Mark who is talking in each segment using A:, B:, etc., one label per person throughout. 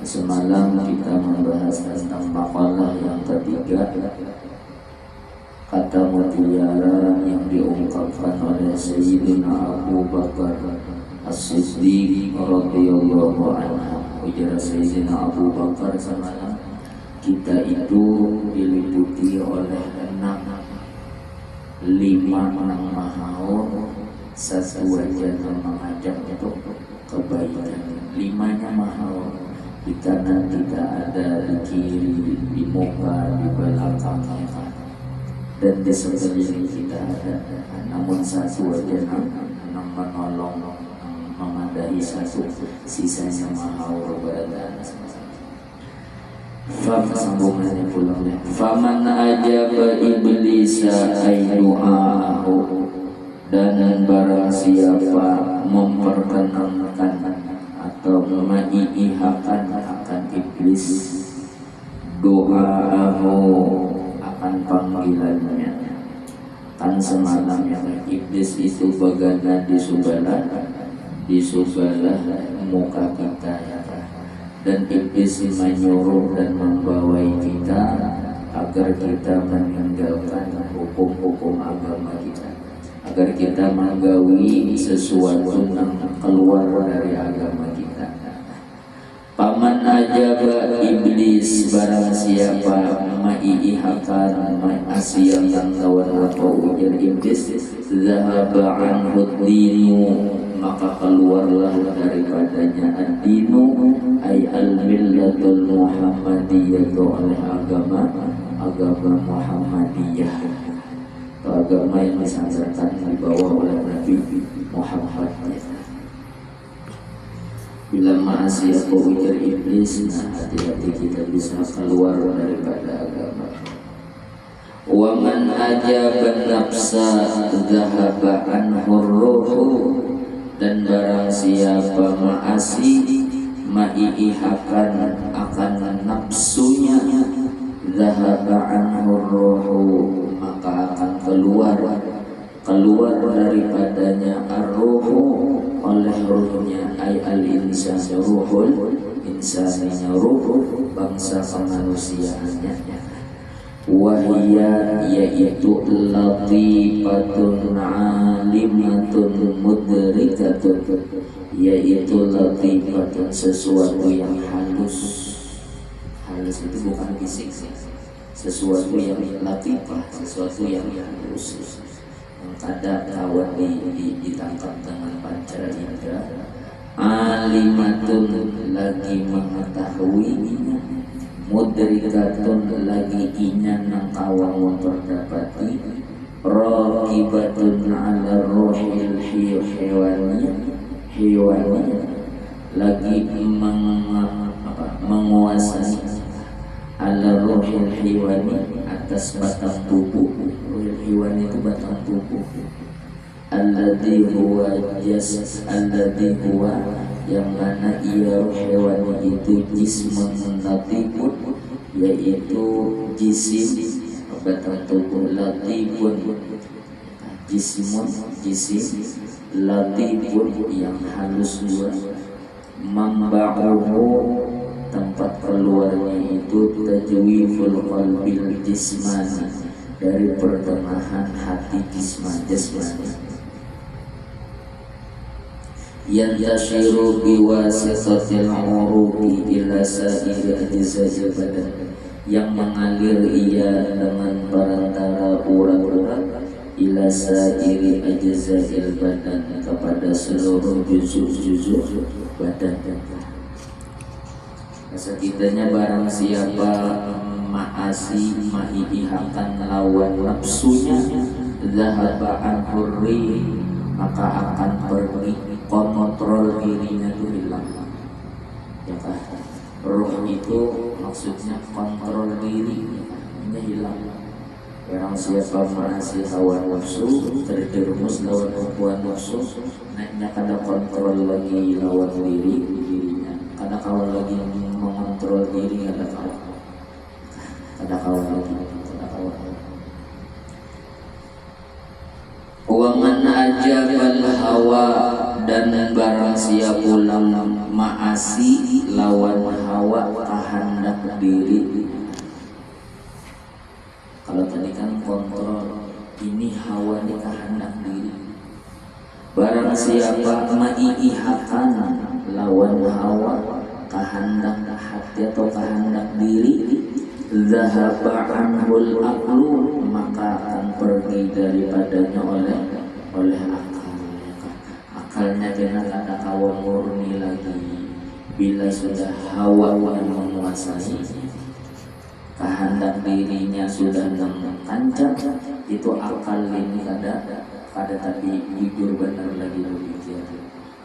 A: Semalam kita membahas tentang makalah yang ketiga, kata mutiara yang diungkapkan oleh Sayyidina Abu Bakar As-Siddiq radhiyallahu anhu. Ujar Sayyidina Abu Bakar semalam, kita itu diliputi oleh lima mahal, satu wajah mengajak untuk kebaikan. Limanya mahal, di kanan tidak ada, di kiri, di muka, di belakangnya, dan di sekeliling kita ada. Namun satu wajah menolong, memadahi satu, sisanya mahal berada. Sambungannya pulang. Faman ajaba iblisa ay du'aahu, dan barang siapa memperkenankan atau mengiyakan akan iblis doa'ahu, akan panggilannya. Kan semalam yang iblis itu bagana di sebelah muka kita, dan iblis menyuruh dan membawai kita agar kita meninggalkan hukum-hukum agama kita, agar kita menggawi sesuatu yang keluar dari agama kita. Paman ajaba iblis, barang siapa mai'ihakan ma'asiyatan lawan atau ujar iblis, zahaba anhu dinu, maka keluarlah daripadanya ad-dinu ay al-millatul muhammadiyah, oleh agama Muhammadiyah, agama yang disandarkan dibawa oleh Nabi Muhammad. Bila maksiat ujar iblis, nah hati-hati kita bisa keluar daripada agama. Wa man ajaba nafsa dhahaba anhu ruhu, dan barang siapa mai'ihakan akan nafsunya, dhahaba anhu ruhu, maka akan keluar daripadanya ar-ruhu, oleh ruhnya, ay al-insan, ruhul insaninya, ruh bangsa kemanusiaannya. Wahia, yaitu latifatun alimatun mudrikatun, yaitu latifatun, sesuatu yang halus. Halus itu bukan fisik, sesuatu yang latifah, sesuatu yang halus. Kadang kawan ditangkap dengan panca indera. Alimatun, lagi mengetahuinya. Mudrikatun, lagi ingin kawan memperdapati. Raqibatun ala ruhil hewani, lagi menguasai ala ruhil hewani, atas batang tubuh. Ruhil hewani itu batang tubuh. Alladhi huwa yang mana ia hewani itu jismun latifun, yaitu jisim batang tubuh, latifun jisim latifun yang halus luas. Mamba'uhu, tempat keluarnya itu tajwiful qalbil jismani, dari pertengahan hati jasmani. Yantashiru biwasitatil uruqi ila sa'iri ajza'il badan, yang mengalir ia dengan perantara urat-urat, ila sa'iri ajza'il badan, kepada seluruh juzuk-juzuk badan. Sekitanya barang siapa mai'ihakan lawan nafsunya, zahaba anhu rih, maka akan pergi kontrol dirinya itu hilang. Ya kan? Ruh itu maksudnya kontrol dirinya hilang. Barang siapa merasa hawa nafsu, terjerumus lawan hawa nafsu, naiknya kada kontrol lagi lawan dirinya, kada kawan lagi mengontrol diri, kada kawan lagi. Wa man ajabal hawa dan barang siapa ulang maasi lawan hawa kehendak diri. Kalau tadi kan kontrol, ini hawa ini kehendak diri. Barang siapa maiihakan lawan hawa kehendak hati atau kehendak diri, zahaba anhul aqlu, maka akan pergi daripadanya oleh akal. Akalnya jangan ada kawan murni lagi. Bila sudah hawa yang menguasai, kehendak dirinya sudah mengancam, itu akal ini kada tapi jujur benar lagi berpikir.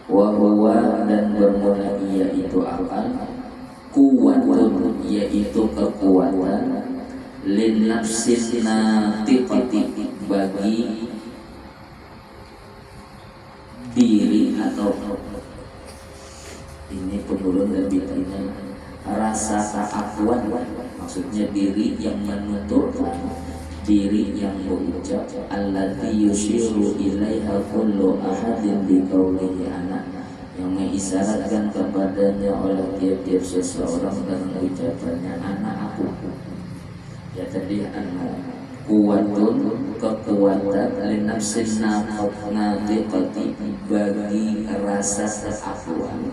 A: Wahwa dan bermula ia itu akal, kuwatun yaitu kekuatan, lin nafsin natiqati bagi diri atau ini penurun dan bintangnya rasa keakuan, maksudnya diri yang menuturkan, diri yang berucap, allati yushiru ilaiha kullu ahadin biqaulihi ana, yang mengisyaratkan kepadanya oleh tiap-tiap seseorang dengan ucapannya anak aku. Ya tadi kuwatun kekuatan linafsin natiqati bagi rasa keakuan,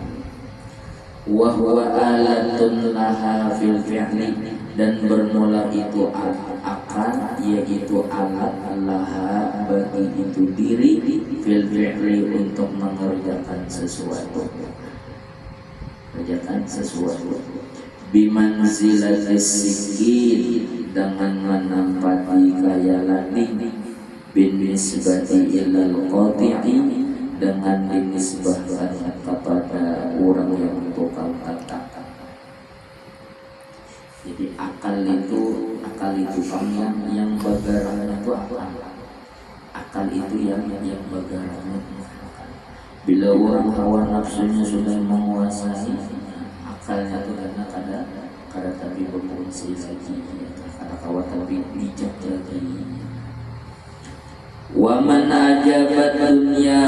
A: wa huwa alatun laha fil fi'li, dan bermula itu akan yaitu alat laha bagi itu diri fil fi'li untuk mengerjakan sesuatu, bimanzilatis sikin, dengan menempati kaya lading, bin nisbati ilal qati'i, dengan dinisbahkan kepada orang yang tukang katakan. Jadi akal itu yang bagaranya itu akal itu yang bagaranya. Bila orang hawa nafsunya sudah menguasai, akalnya itu karena kada tapi berfungsi lagi, kada kawat tapi bijak lagi. Wa man ajabat dunya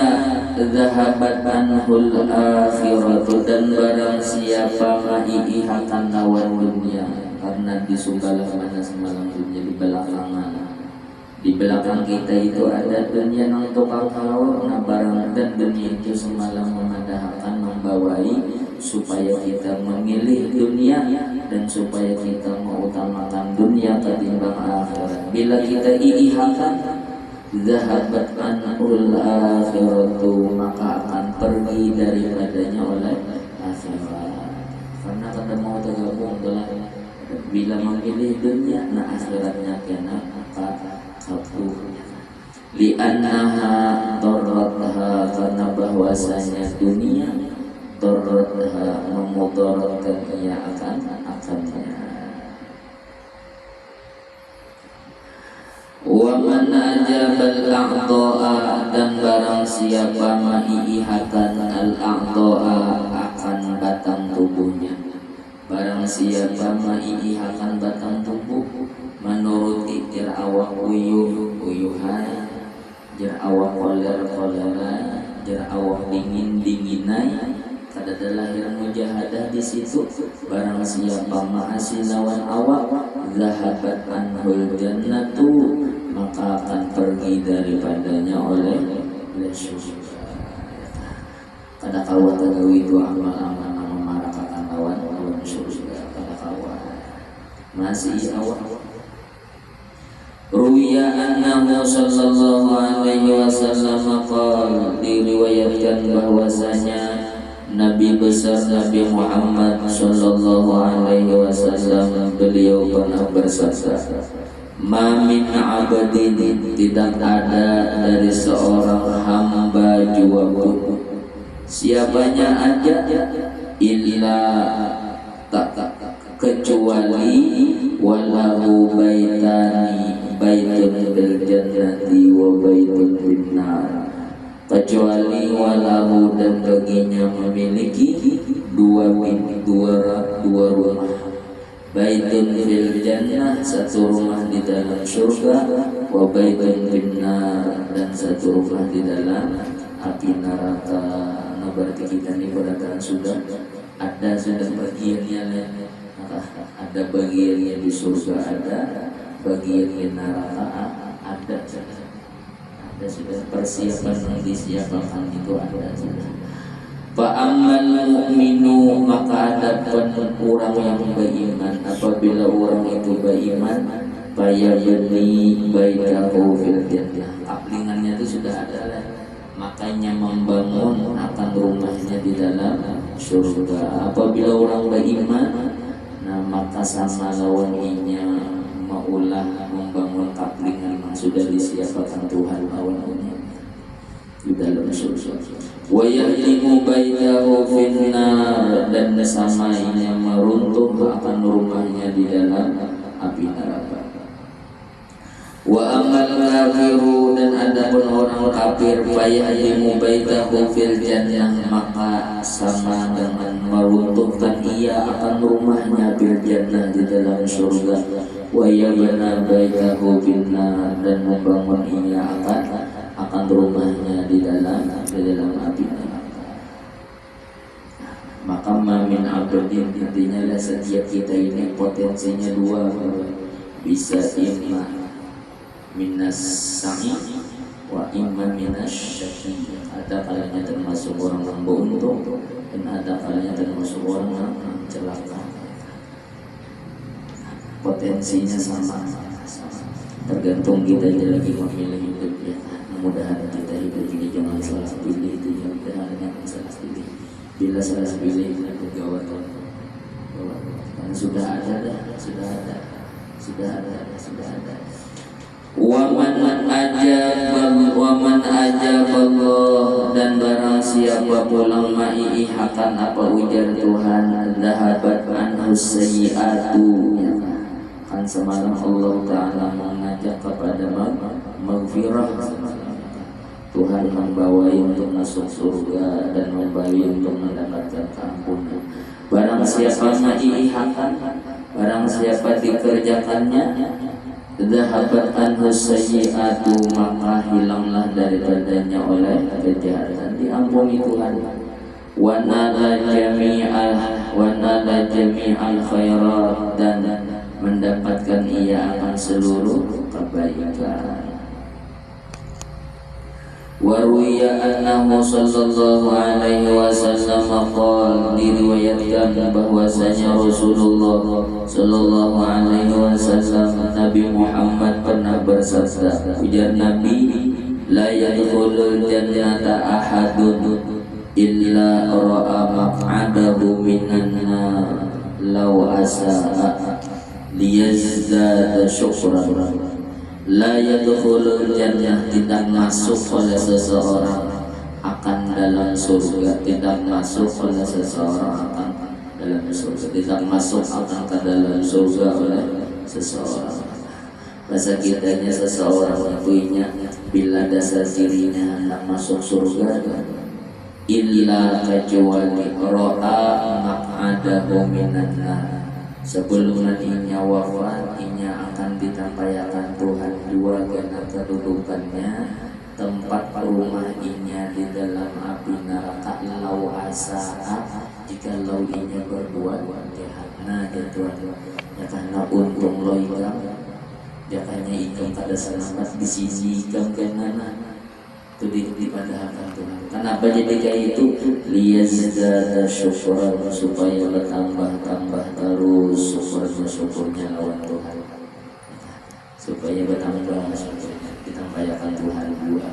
A: zahabat anhul akhiratu, dan barang siapa maiihakan lawan dunia, karena disukalah mana semalam dunia di belakang kita itu ada dunia yang tukang kalawar, nah barang dan dunia itu semalam memadahakan membawai supaya kita memilih dunia dan supaya kita mengutamakan dunia ketimbang akhirat. Bila kita iihakan zahabat anul akhiratu, maka akan pergi daripadanya oleh akhirat. Karena kada mau tergabung dalam, bila memilih dunia, nah akhiratnya kena maka kabur. Li'annaha darratha, karena bahwasanya dunia darratha memudaratkan ia akannya. Wa man ajabal a'dha'a, dan barang siapa maiihatan al-a'dha'a akan batang tubuhnya. Barang siapa maiihatan batang tubuh, menuruti jar awak uyuhan, jar awak koler-koleran, jar awak dingin-dinginai, kada ada lahir mujahadah di situ. Barang siapa ma'asi lawan awak, zahabat anhul jannatu, maka akan pergi daripadanya oleh surga. Kada kawat itu amal-amal memarakakan lawan surga, kada kawat masih awak. Ruya annahu sallallahu alaihi wasallam qala, diriwayatkan bahwasanya Nabi besar Nabi Muhammad sallallahu alaihi wasallam beliau pernah bersabda, ma min abadin, tidak ada dari seorang hamba jua pun, siapanya aja, illa tak kecuali walahu baitani, baitun bil jannati wa baitun bin nar, kecuali walahu, dan baginya memiliki dua rumah, baitun fil jannah, satu rumah di dalam surga, wa baitun bin nar, dan satu rumah di dalam api neraka. Nah berarti kita ini berarti sudah bagiannya, maka ada bagiannya di surga, ada bagian di neraka, ada sudah persiapan yang disiapkan itu ada sudah. Fa'amal mu'minu, maka ada orang yang beriman, apabila orang itu beriman, fayabni baitahu fil jannah, aplingannya itu sudah ada lah, makanya membangun akan rumahnya di dalam surga. Apabila orang beriman, nah maka sama lawannya maulah membangun kaplingan yang sudah disiapkan Tuhan lawannya di dalam surga. Wa yahdimu baitahu finnar, dan samanya meruntuh akan rumahnya di dalam api neraka. Wa amal kafiru, dan adapun orang kafir, fayahdimu baitahu fil jannah, maka sama dengan meruntuhkan ia akan rumahnya bil jannah di dalam surga. Wa yabna baitahu finnar, dan membangun ia akan rumahnya di dalam api neraka. Maka mamin abdin, intinya lah setiap kita ini potensinya dua, bisa imma minas sa'i wa imma minas syaqi. Ada kalanya termasuk orang yang beruntung, dan ada kalanya termasuk orang yang celaka. Potensinya sama, tergantung kita lagi memilih hidup ya. Mudah-mudahan kita hidup ini jangan salah pilih, itu jangan salah pilih. Bila salah pilih kita bergawat, karena sudah ada. Waman ajaballah, dan barang siapa pulang ma'i akan apa ujar Tuhan, dahabat anhu sayyi'atu, kan semalam Allah Ta'ala mengajak kepada maghfirah. Tuhan membawa untuk masuk surga dan membawa untuk mendapatkan ampunan. Barang siapa ma'ihakan, barang siapa dikerjakannya, dhahabat anhu sayyi'atu, maka hilanglah daripadanya oleh kejahatan, diampuni Tuhan. Wa nala jami'al khairat, dan mendapatkan ia akan seluruh kebaikan. Waruya annahu sallallahu alaihi wasallam qala, diriwayatkan bahwasanya Rasulullah sallallahu alaihi wasallam, Nabi Muhammad pernah bersabda, ujar Nabi, la yadkhulul jannata ahadun illa ra'a maq'adahu minan nar law asa'a liyazdada syukran. La yadkhulul jannah, tidak masuk oleh seseorang akan dalam surga, tidak masuk oleh seseorang akan dalam surga, tidak masuk akan ke dalam surga oleh seseorang. Bahasa kitanya seseorang punya bila dasar dirinya hendak masuk surga, illa kecuali ro'a maq'adahu minan nar, sebelum nantinya wafat inya akan ditampaikan Tuhan dua karena kedudukannya tempat rumah inya di dalam api neraka, lau asa'a, jika lau inya berbuat jahat. Nah ya Tuhan, ya karena untung lo ikam, ya karena ikam kada selamat di sini ikam kena itu dipadahkan Tuhan. Kenapa jadi kayak itu? Liyazdada syukran, supaya bertambah terus syukurnya lawan Tuhan, supaya bertambah syukurnya, ditampaikan Tuhan dua.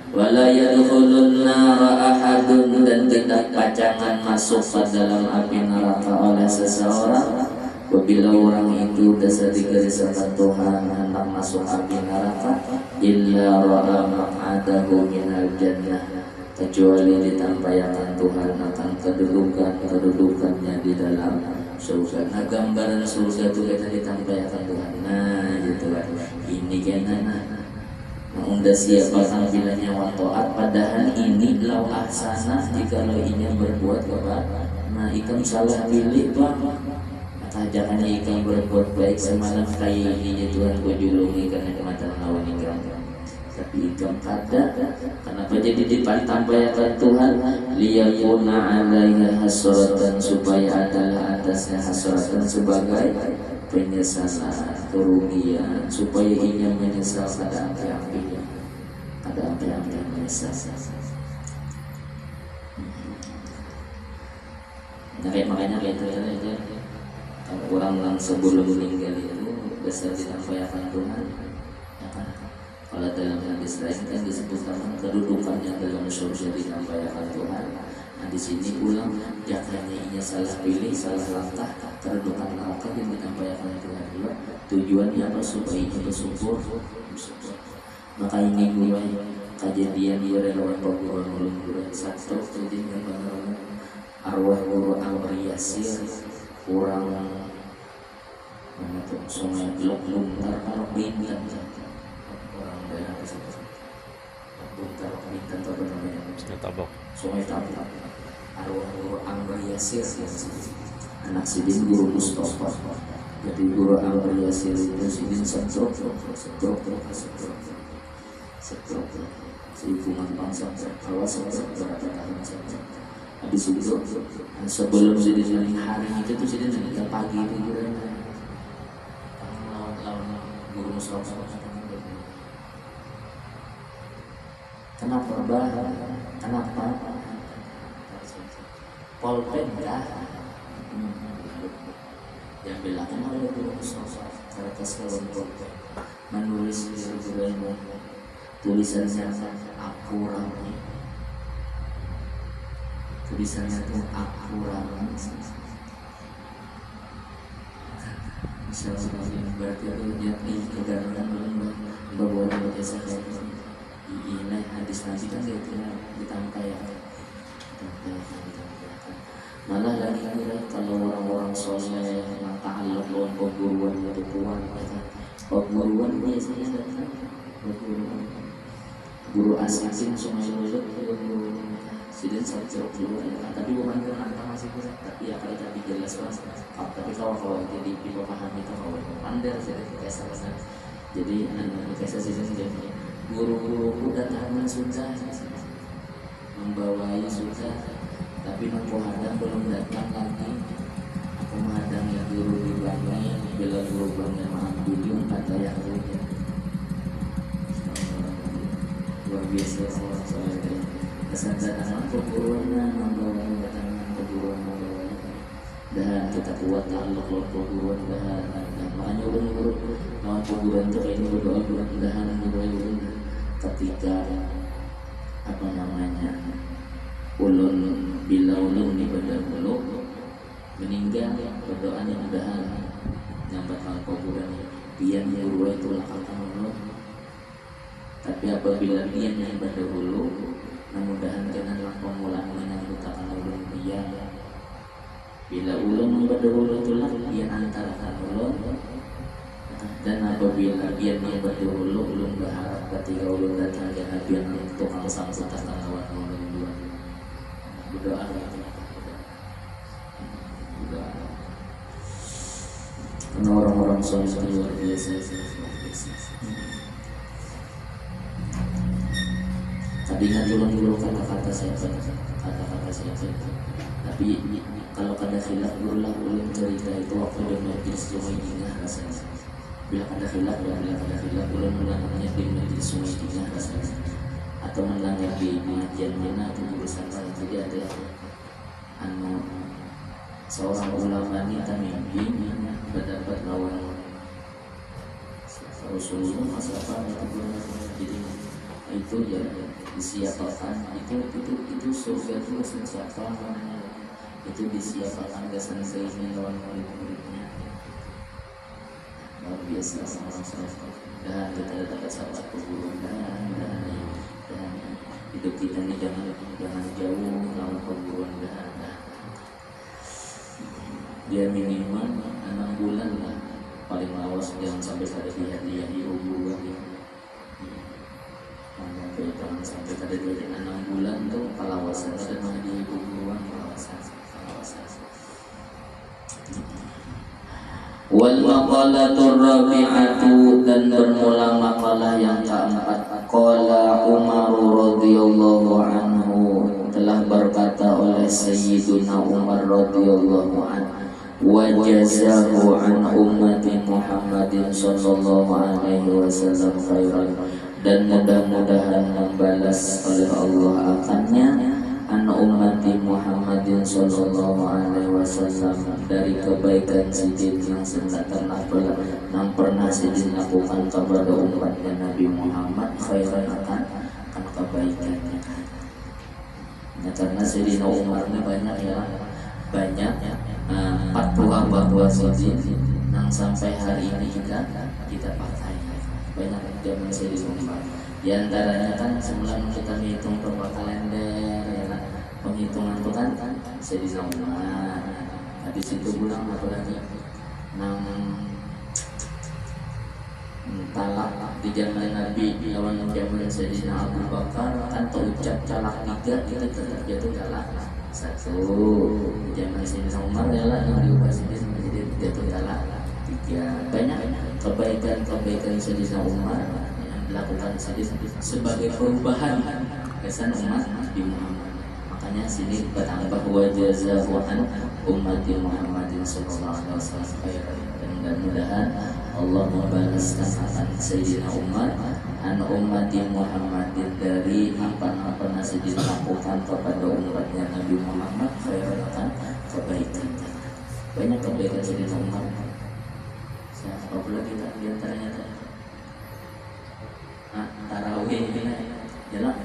A: Wala yadkhulun nara ahadun, dan tidak pacangan masuk ke dalam api neraka oleh seseorang apabila orang itu dasar digeriskan Tuhan hendak masuk api neraka, illa ra'a maq'adahu minal jannah, kecuali ditampaikan Tuhan akan kedudukannya di dalam surga. Nah gambaran surga itu kita ditampaikan Tuhan. Nah gitu kan, ini kena unda siapa tampilannya wa ta'at, padahal ini lau ahsana, jika lo ini berbuat kepada, nah ikam salah pilih bang, tajakannya ikam berbuat baik semalam kayak ini Tuhan ku julungi karena kematan lawan ikam. Ikam kada. Kenapa jadi ditambayakan Tuhan? Liyakuna alaiha hasratan, supaya adalah atasnya hasratan sebagai penyesalan, kerugian, supaya ia menyesal pada api-apinya, pada api-api yang menyesal. Nah, makanya kita aja orang sebelum meninggal itu besar ditambayakan Tuhan. Kalau dalam hadis lain kan disebutkan kedudukannya dalam surga disampaikan Tuhan. Nah di sini ulang jakanya ia salah pilih, salah langkah, kedudukan neraka yang disampaikan Tuhan juga. Tujuannya apa? Supaya ia bersyukur. Maka ini mulai kejadian dia relawan pengurang ulung satu kejadian banget arwah guru Amri Yasir kurang mana tuh sungai Luk kalau bintang daerah tersebut. Buntar Bintan atau namanya Sungai Tabak. Arwah guru Amri Yasir anak Sidin guru Mustafa. Jadi guru Amri Yasir itu Sidin setruk seikungan bangsa awas berapa tahun saja. Habis itu sebelum Sidin hari itu tuh Sidin nanti pagi itu lawan guru Mustafa. Kenapa bah? Kenapa? Polpemda yang bilang oleh guru Mustafa karena kawan polpem menulis di buku tulisannya akurat, tulisannya itu akurat. Misalnya berarti itu dia kegaduhan bahwa dia biasa kayak ini hadis Nabi kan gitu ditampaikan. Malah lagi kalau orang-orang soleh yang ta'alluq dengan perguruan itu kuat, perguruan biasanya datang perguruan guru asisin Sungai Lulut, Sidin Sajjok dulu, tapi bukan kerana masih kurang, tapi ya kalau tadi jelas banget. Tapi kalau jadi dipahami itu kalau pandai jadi kesalahan. Jadi kisah Sidin guru-guru datang susah, membawai susah, tapi nunggu hadang belum datang lagi. Aku menghadang ya guru di belakangnya, bila guru belakangnya maaf dulu kata yang lainnya. Luar biasa orang soleh. Kesadaran perguruannya membawai datang perguruan membawai. Dan kita kuat Allah kalau perguruan dan makanya urut lawan perguruan itu ini berdoa mudah-mudahan urut ketika apa namanya ulun bila ulun di badan ulun meninggal berdoa mudah-mudahan nyambatkan kuburan biar guru itu lakukan ulun. Tapi apabila dia yang berdahulu mudah-mudahan janganlah pemulaan menyambutkan ulun dia bila ulun berdahulu itulah dia antarakan ulun. Dan apabila dia berdahulu ulun berharap ketika ulun datang ke Nabi yang tukang sambutan lawan ulun dua berdoa karena orang-orang soleh luar biasa. Tadi ingat dulu kata-kata siapa, tapi kalau kada khilaf berulang ulun cerita itu waktu di majlis Sumaidinah rasanya. Bila kada khilaf ulun namanya di majlis Sumaidinah rasanya. Atau melanggar di pengajian mana atau urusan lain. Jadi ada seorang ulama ini tamimi berdapat lawan Rasulullah masalah jadi itu ya disiapkan itu surga itu disiapkan itu disiapkan gasan ini lawan murid-muridnya luar biasa orang soleh. Dan kita dapat sahabat perguruan dan hidup kita ini jangan jauh lawan perguruan dan dia minimal 6 bulan lah paling lawas jangan sampai pada dia hubungan sampai pada dia 6 bulan tuh palawasan dan mana dia hubungan palawasan wal maqalatur rabi'atu dan bermula makalah yang keempat Qala Umar radhiyallahu anhu, telah berkata oleh Sayyiduna Umar radhiyallahu anhu, wa jazahu an ummati Muhammadin sallallahu alaihi wasallam khairan, dan mudah-mudahan membalas oleh Allah akannya an ummati Muhammadin sallallahu alaihi wasallam dari kebaikan sidin yang pernah sidin lakukan kepada umatnya Nabi Muhammad khairan akan kebaikannya. Nah, karena Sayyidina Umar ini banyak fatwa sidin yang sampai hari ini kita pakai banyak zaman Sayyidina Umar. Di antaranya kan sebelum kita menghitung berapa kalender ya kan, penghitungan itu kan Sayyidina Umar. Habis itu bulan apa lagi? Talak di zaman Nabi lawan zaman Sayyidina Abu Bakar kan terucap talak 3 kita tetap jatuh talak 1. Zaman Sayyidina Umar adalah yang diubah menjadi jatuh talak 3. Banyak kebaikan Sayyidina Umar yang dilakukan sebagai perubahan kesan umat Nabi Muhammad. Makanya sini bertambah wa jazahu an ummati Muhammadin sallallahu alaihi wasallam, dan mudah-mudahan Allah membalaskan akan Sayyidina Umar an ummati Muhammadin dari apa yang dilakukan kepada umatnya Nabi Muhammad khairan akan kebaikan. Banyak kebaikan Sayyidina Umar. Siapa pula kita di antaranya tarawih jalan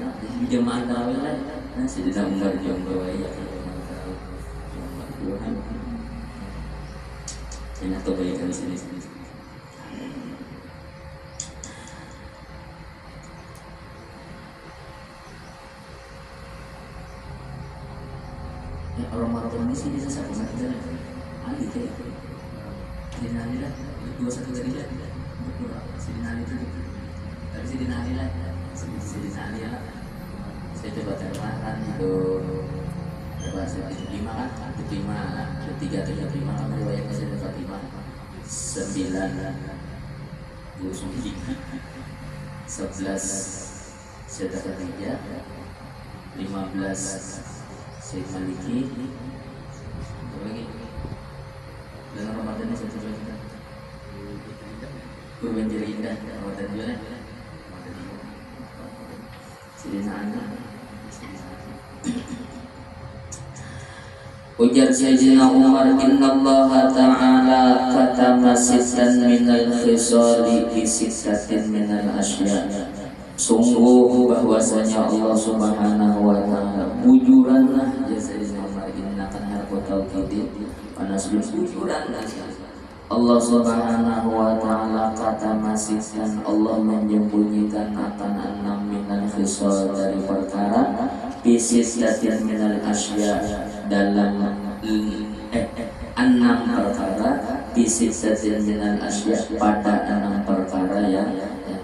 A: jemaah tarawih lah. Sayyidina Umar jomblo ya banyak kebaikan sini. Ya Ramadan ini sih bisa satu saja lah. Ali kayak Sidin Ali lah 21 tadi lah. Sidin Ali itu dari Sidin Ali lah. Sidin Ali lah. Saya coba terangkan itu bahasa 5 kan, 5, 3 kan riwayatnya saya dapat 5, 9 Busuli 11 saya dapat 3, 15 Syekh Maliki, apa lagi? Dan Ramadan ini satu lagi kan? Kurban Jari Indah, Ramadan juga kan? Sidina Anak. Ujar Sayyidina Umar, innallaha ta'ala katama sittan minal khisali bi sittatin minal asya. Sungguh bahwasanya Allah Subhanahu wa ta'ala bujuranlah ya Sayyidina Umar, innakan harfu tauhid panas bujuranlah Allah Subhanahu wa ta'ala katama sittan, Allah menyembunyikan akan 6 minal khisal dari perkara bi sittatin minal asya, dalam 6 perkara bisisatin minal asya, pada 6 perkara yang lain.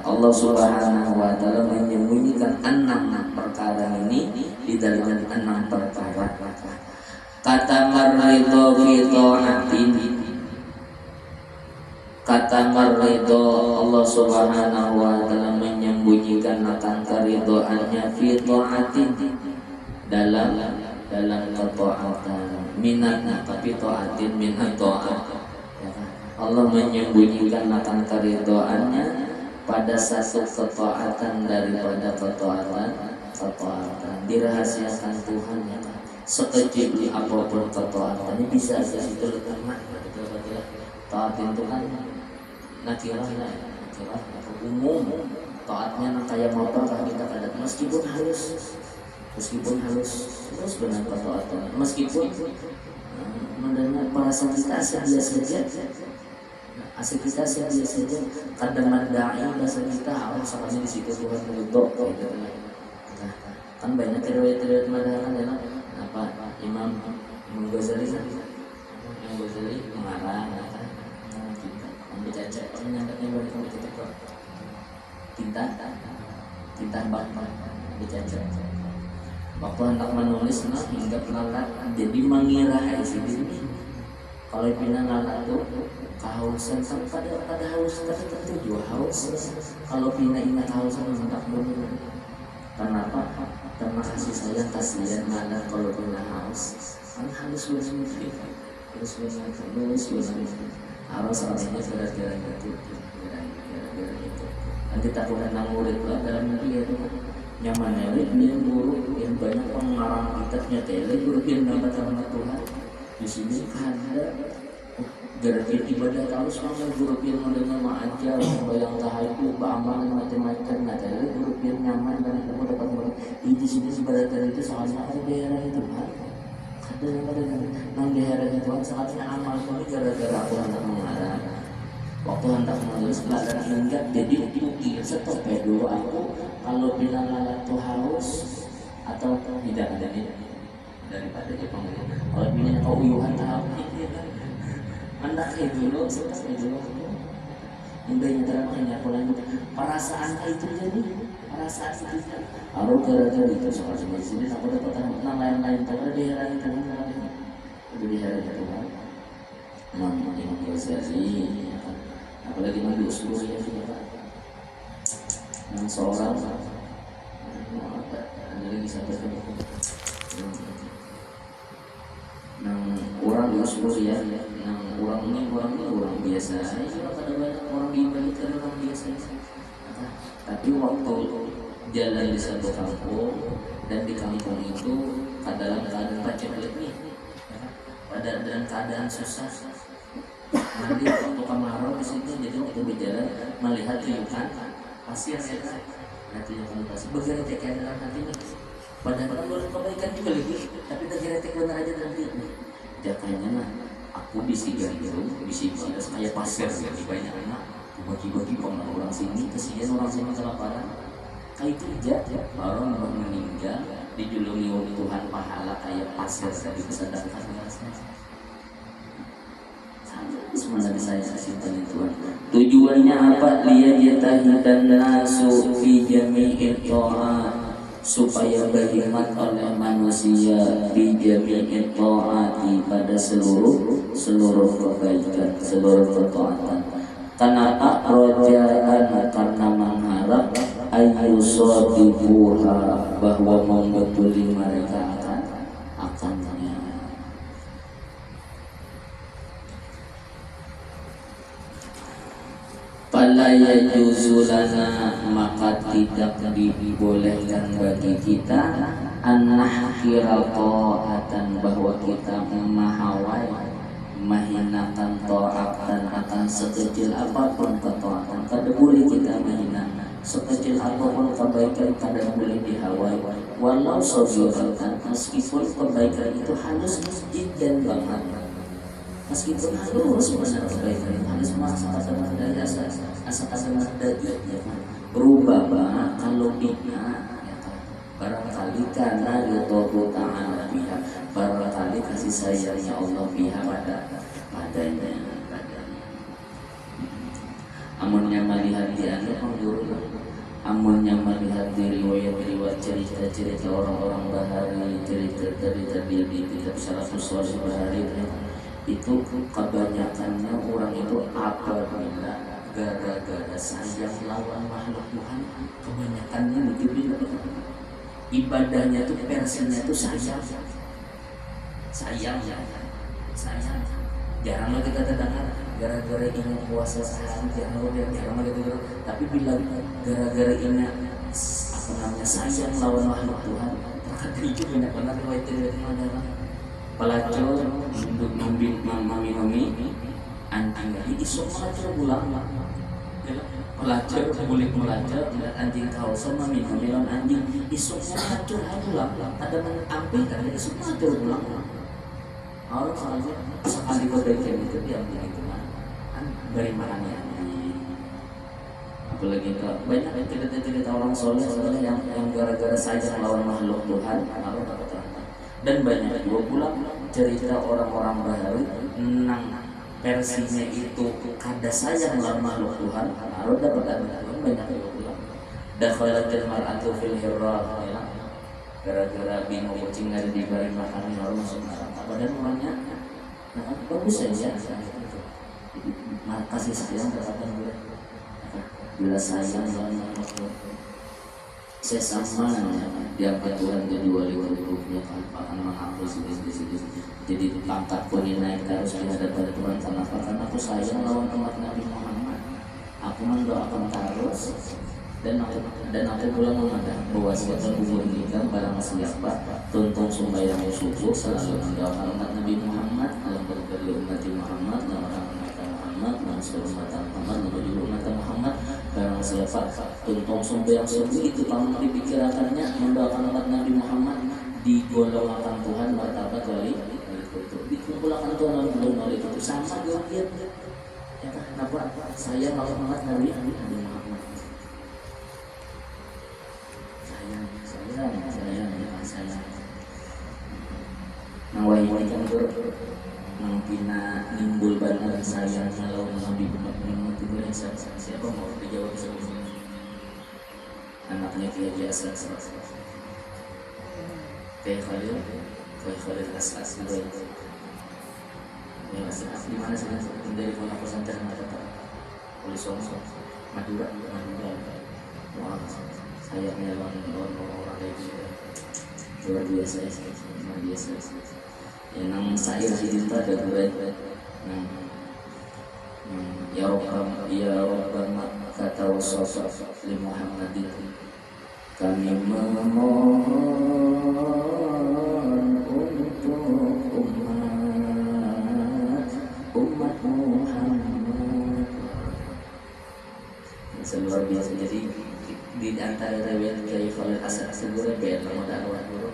A: Allah Subhanahu wa ta'ala menyembunyikan 6 perkara ini di dalam 6 perkara. Kata marridho fi ta'atin, kata marridho, Allah Subhanahu wa ta'ala menyembunyikan akan keridhoannya fi ta'atin, dalam ketaatan, minatnya tapi taatin minat taat. Allah menyembunyikan akan keridhoannya pada satu ketaatan daripada ketaatan dirahasiakan Tuhan ya. Sekecil apapun ketaatannya bisa saja itu letaknya. Taat itu kan nakirah umum, taatnya kayak motor kan kita kadang meskipun harus terus benar ketaatan, meskipun mendengar perasaan kita sia-sia saja, asal kita sia-sia saja, kadang mendai bahasa kita harus sampai di situ Tuhan menutup gitu. Nah, kan banyak riwayat-riwayat mengatakan ya, apa Imam Ghazali mengarang kita membaca menyangkatnya balik ke kita kok tinta bakar dicaca. Waktu hendak menulis hingga pelalat jadi mengira sidin Kalau pina ngalah tuh kehausan pada haus tapi tentu juga haus. Kalau pina ingat kehausan hendak benar. Kenapa? Karena kasih sayang kasihan ngalah kalau pina haus. Kan halus bersih. Terus harus orangnya gara-gara itu. Nanti takutan murid lah dalam negeri itu nyaman elit yang buruk yang banyak pengarang kitabnya tele guru yang dapat sama Tuhan di sini ada gara-gara ibadah tahu sama guru yang nama aja bayang tahayul baamal macam-macam nah tele guru yang nyaman dan kamu dapat murid di sini ibadah itu sangatnya ada daerah itu kan ada yang daerah itu sangatnya amal kami gara-gara aku hendak mengarang waktu hendak menulis pelajaran enggak jadi itu stop dulu aku kalau bilang alat tuh haus atau tidak ada ini daripada Jepang kalau bilang kau uyuhan tahu anda kayak dulu stop dulu indahnya terangnya aku lanjut perasaan itu jadi perasaan itu kalau gara-gara itu soal di sini aku dapat tentang lain-lain tapi di hari itu itu di hari itu kan Imam Ghazali apalagi mandi usul ya juga yang seorang ada lagi satu yang orang di usul ya yang orang ini orang biasa pada banyak orang diibadit kan orang biasa tapi waktu jalan di satu kampung dan di kampung itu dalam keadaan paceklik nih pada dalam keadaan susah. Nanti waktu kemarau di situ jadi kita berjalan melihat lingkungan pasir ya kan, nanti yang kamu kasih bergerak kayak dalam hatinya. Padahal kan boleh kebaikan juga lagi, tapi bergerak benar aja dalam hati. Jakanya mah aku bisi gandum, bisi kayak pasir ya di banyak anak, bagi-bagi orang sini kesian orang sini kelaparan. Kayak kerja orang meninggal dijulungi oleh Tuhan pahala kayak pasir dari kesadarkan rasanya. Sebenarnya saya simpan Tuhan. Tujuannya apa? Liyajtahidan nasu fi jami'i ta'at supaya berkhidmat oleh manusia fi jami'i ta'ati pada seluruh kebaikan, seluruh ketaatan. Kenapa? Rojaan karena mengharap ayyusadiquha bahwa membetuli mereka akannya. Fala yajuzu lana maka tidak dibolehkan bagi kita an-nahkira ta'atan bahwa kita memahawai menghinakan ta'atan akan sekecil apapun ketaatan. Kada boleh kita menghina sekecil apapun kebaikan, kada boleh dihawai walau saghiratan meskipun kebaikan itu halus jiddan banget. Meskipun halus benar kebaikan itu halus asal dari asal dari ya kan berubah kalau bina ya kan barangkali karena ridho ta'ala biha barangkali kasih sayangnya Allah biha padanya amunnya melihat di anu pengguru amunnya melihat di riwayat cerita orang-orang bahari cerita di kitab Salafus Shalih bahari itu kebanyakannya orang itu apabila gara-gara sayang lawan makhluk Tuhan kebanyakannya begitu ibadahnya itu versinya itu sayang jarang lagi kita dengar gara-gara ingin puasa sehari jarang lagi gitu tapi bila gara-gara ingin apa namanya sayang lawan makhluk Tuhan maka itu banyak banget riwayat mana pelacur untuk mami anjing lagi isok pelacur pulang pelacur boleh melacur anjing kau sama minum anjing isoknya pelacur pulang ada mengambil kan isok pelacur pulang orang soalnya sekali kebaikan itu diambil itu kan dari mana anjing apalagi banyak cerita orang soleh yang gara-gara sayang lawan makhluk Tuhan lalu dapat dan banyak juga pula cerita orang-orang bahari nang versinya itu kada sayang lawan makhluk Tuhan harus dapat banyak juga pula dakhalatil mar'atu fil hirra gara-gara bingung kucing ada di balik belakangnya harus masuk neraka padahal orangnya Nah, bagus saja. Kasih sayang terhadap bila sayang sesama diangkat Tuhan jadi wali hidupnya tanpa akan menghapus ini. Jadi pangkat pun naik harus di hadapan Tuhan. Kenapa? Karena aku sayang lawan umat Nabi Muhammad. Aku mendoakan terus dan aku pula memandang bahwa sebagai umur kita barang siapa tuntung sembahyang subuh selalu mendoakan umat Nabi Muhammad dalam berkali umat Muhammad dan orang Muhammad manusia umat Muhammad menuju umat Muhammad. Barang siapa tuntung sembahyang subuh itu kalau dipikirkannya mendoakan umat Nabi Muhammad digolongkan Tuhan martabat wali dikumpulkan Tuhan wali itu sama dia ya kenapa saya mau umat Nabi Muhammad. Sayang. Nah, wahai kan nang pina nimbul banget sayang kalau Nabi Muhammad itu siapa mau dijawab sebelumnya? Anaknya Kiai Hasan Khalil Asas itu. Ya, di mana sih dari pondok pesantren ada Pak? Oleh Songo, Madura. Wah, sayangnya orang kayak gitu. Luar biasa. Yang saya sih cinta ada gue. Ya Rabbana kata wasosok li Muhammadin. Kami memohon untuk umat Muhammad. Luar biasa. Jadi di antara riwayat Kiai Khalil Asad sebenarnya biar mau dakwah dulu.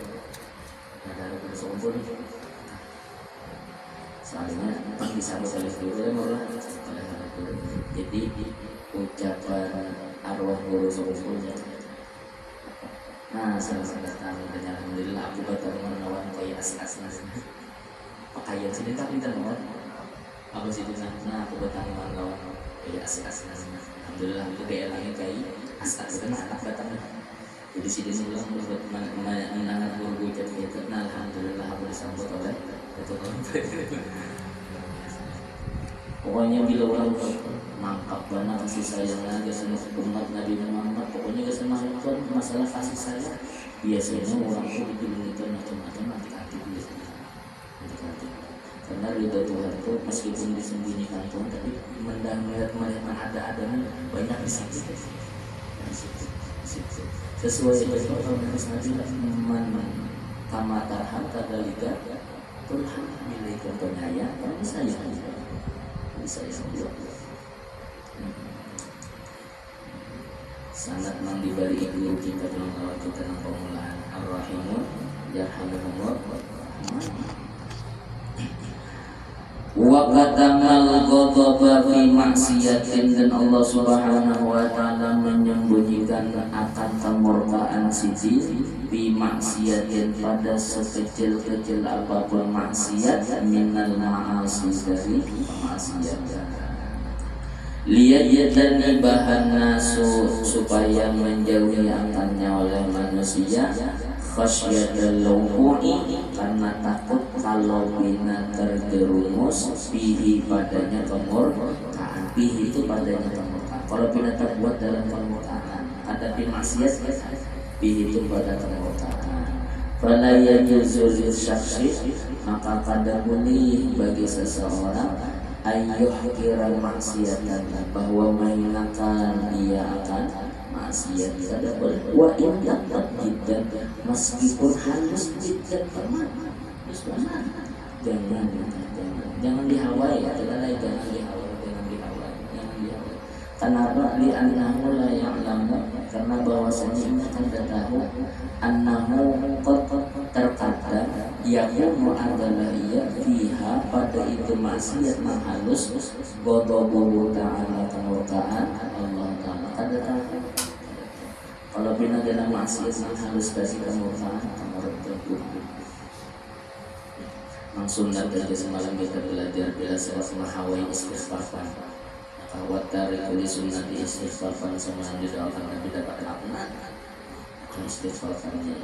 A: Ada bersumpul. Soalnya bisa bersama dulu malah. Jadi ucapan arwah guru sumpulnya. Nah, sama-sama datang dan alhamdulillah aku bertemu melawan Kiai Asad. Pakaian sini tak pintar banget. Aku sih nah aku bertemu melawan Kiai Asad. Alhamdulillah itu kayak lagi Kiai Asad karena anak datang. Jadi sini ulang buat menangan guru ucap kita. Nah, alhamdulillah aku disambut oleh pokoknya bila orang mangkap banget kasih sayangnya sama umat Nabi Muhammad, pokoknya gak sama itu masalah kasih sayang biasanya orang itu diberikan macam-macam nanti biasanya karena ridho Tuhan itu meskipun disembunyikan Tuhan tapi melihat ada-adanya banyak di situ sesuai dengan Nabi man kamatarham kadalika Tuhan milikkan penyayang kami sayang sangat mang dibalik guru kita dalam awal kita dalam pemulaan ar-rahimun yarhamuhumullah wa qadamal ghadaba fi maksiatin dan Allah Subhanahu wa taala menyembunyikan akan kemurkaan siji fi maksiatin pada sekecil-kecil apapun maksiat minal ma'asi dari maksiat lihat dan ibahan nasu supaya menjauhi akannya oleh manusia khasyadal luqui karena takut kalau bina terjerumus fihi padanya kemurkaan fihi itu padanya kemurkaan kalau bina terbuat dalam kemurkaan hadapi maksiat fihi itu pada kemurkaan fala yajuzu lisyakhsi maka kada boleh bagi seseorang ayyuh kira maksiatan bahwa mengingatkan dia akan maksiat tidak boleh wa indah jiddan meskipun halus jiddan permana jangan dihawai ya jangan dihawai kenapa li annahu la ya'lamu karena bahwasanya kita tahu annahu qad terkadang yakumu adalah ia fiha pada itu maksiat menghalus ghadabu ta'ala kemurkaan Allah ta'ala kada tahu kalau bina dalam maksiat menghalus dari kemurkaan kemurkaan Sunnah dari semalam kita belajar bila seorang mahawai istighfar khawatir itu sunnah di istighfar semalam didoakan Nabi dapat laknat istighfarnya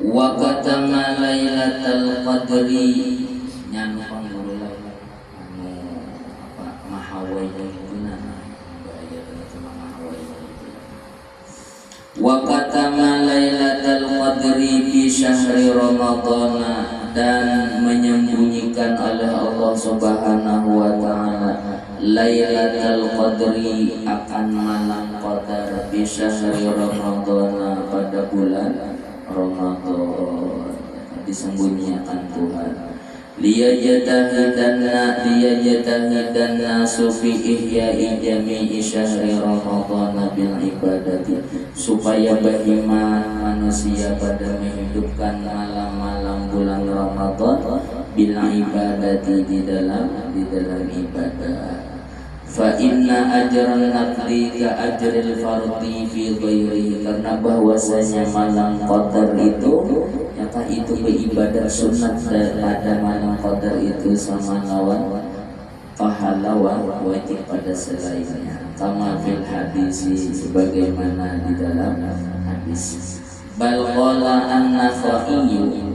A: Wa katama lailatul qadri nyanu panggula anu apa mahawai itu nama bahaya itu mahawai itu. Wa katama lailatul qadri fi syahri Ramadan, dan menyembunyikan oleh Allah Subhanahu wa taala lailatul qadri akan malam qadar fi syahri Ramadan, pada bulan Ramadan, disembunyikan Tuhan. Liyajtahidanna fi ihya'i jami'i syahri Ramadan bil ibadati, supaya beriman manusia pada menghidupkan malam-malam bulan Ramadan bil ibadati, di dalam ibadah. Fa inna ajran nafli ka ajril fardi fi ghairihi, karena bahwasanya malam qadar itu nyata itu beribadah sunat pada malam qadar itu sama lawan pahala wajib pada selainnya, kama fil hadis, sebagaimana di dalam hadis. Bal qala an-Nakhai,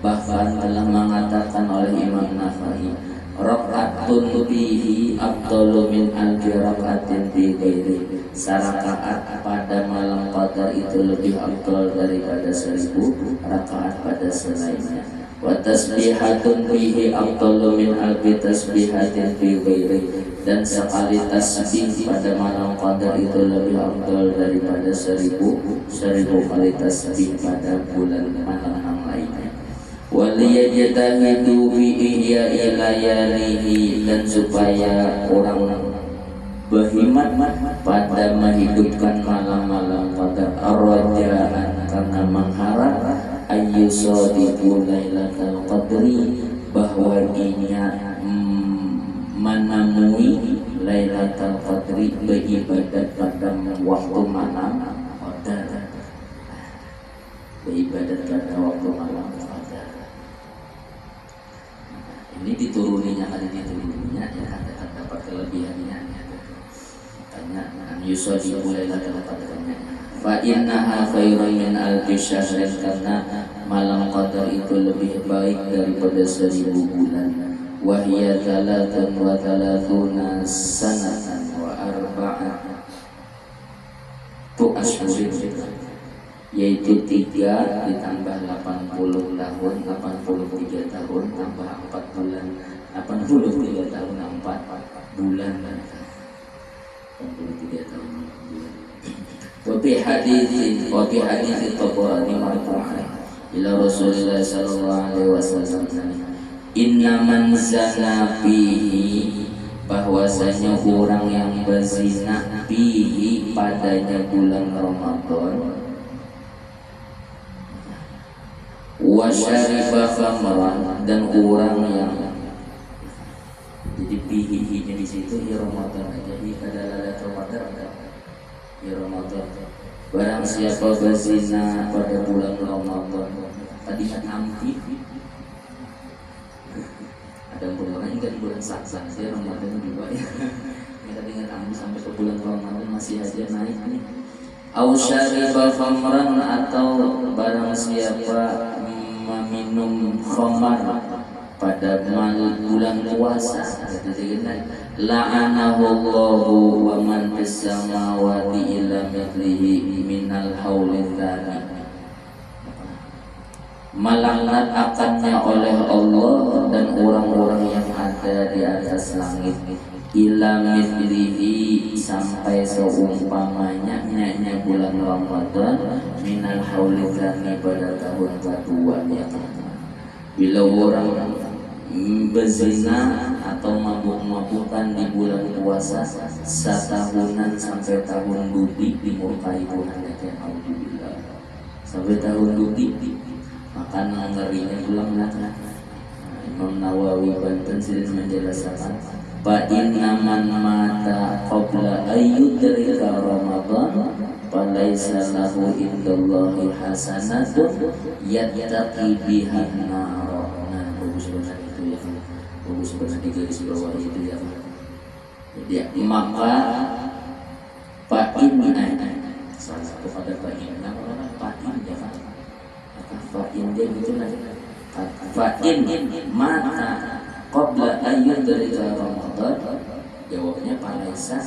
A: bahkan telah mengatakan oleh Imam Nakhai, rakaatun bihi afdalu min alfi rakaatin bi ghairi, sarakaat pada malam qadar itu lebih afdal daripada 1000 rakaat pada selainnya. Wa tasbihatun bihi afdalu min alfi tasbihatin bi ghairi, dan sekali tasbih pada malam qadar itu lebih afdal daripada 1000 kali tasbih pada bulan malam yang lainnya. Waliyajtahidu fi ihya'i layalihi, dan supaya orang berhimmat pada menghidupkan malam-malam qadar ar-rajaan, karena mengharap ayyusadiqu lailatul qadri, bahwa inya menemui lailatul qadri, beribadat pada waktu malam qadar, beribadat pada waktu malam qadar. Ini dituruninya, ada dituruninya, ya dapat kelebihannya. Makanya yusadiqu lailatul qadarnya. Fa innaha khairun min alfi syahrin, karena malam qadar itu lebih baik daripada 1000 bulan. Wa hiya 33 sanatan wa arba'atu ashhurin, yaitu 3 ditambah 80 tahun, 83 tahun tambah 4 bulan, 83 tahun 4 bulan, 83 tahun 4 bulan. Wabi hadits Tabarani marfu'an ila Rasulullah sallallahu alaihi wasallam, inna man zana fihi, bahwasanya orang yang berzina fihi padanya bulan Ramadan, wa syariba khamran, dan orang yang, jadi pihihinya di situ ya Ramadan aja, kada ada Ramadan ya Ramadan. Barang siapa berzina pada bulan Ramadan, tadi amfi, ada orang ingat bulan Saksan ya Ramadan juga ya. Yang tadi ingat amfi sampai ke bulan Ramadan masih aja naik nih. Au syariba khamran, atau barang siapa meminum khamar pada bulan puasa, la'anahu Allahu wa man fis samawati illa mithlihi minal haulil tsani, melaknat akannya oleh Allah dan orang-orang yang ada di atas langit, ila mithlihi, sampai seumpamanya nya bulan Ramadan, minal haulil tsani, pada tahun kedua ya. Bila orang berzina atau mabuk-mabukan di bulan puasa setahunan sampai tahun budi dimurkai Tuhan, ya alhamdulillah, sampai tahun budi, maka ngerinya pulang nanti. Imam Nawawi Banten sering menjelaskan, fa inna man mata qabla ayyudrika Ramadan falaisa lahu indallahi hasanatun yattaqi biha nar. Nah, bagus banget itu ya, bagus banget di garis bawah itu ya. Jadi maka fa inna satu pada fa'in orang fa'in ya kan fa'in dia gitu lah fa'in mata qabla ayyudrika Ramadan jawabnya palaisa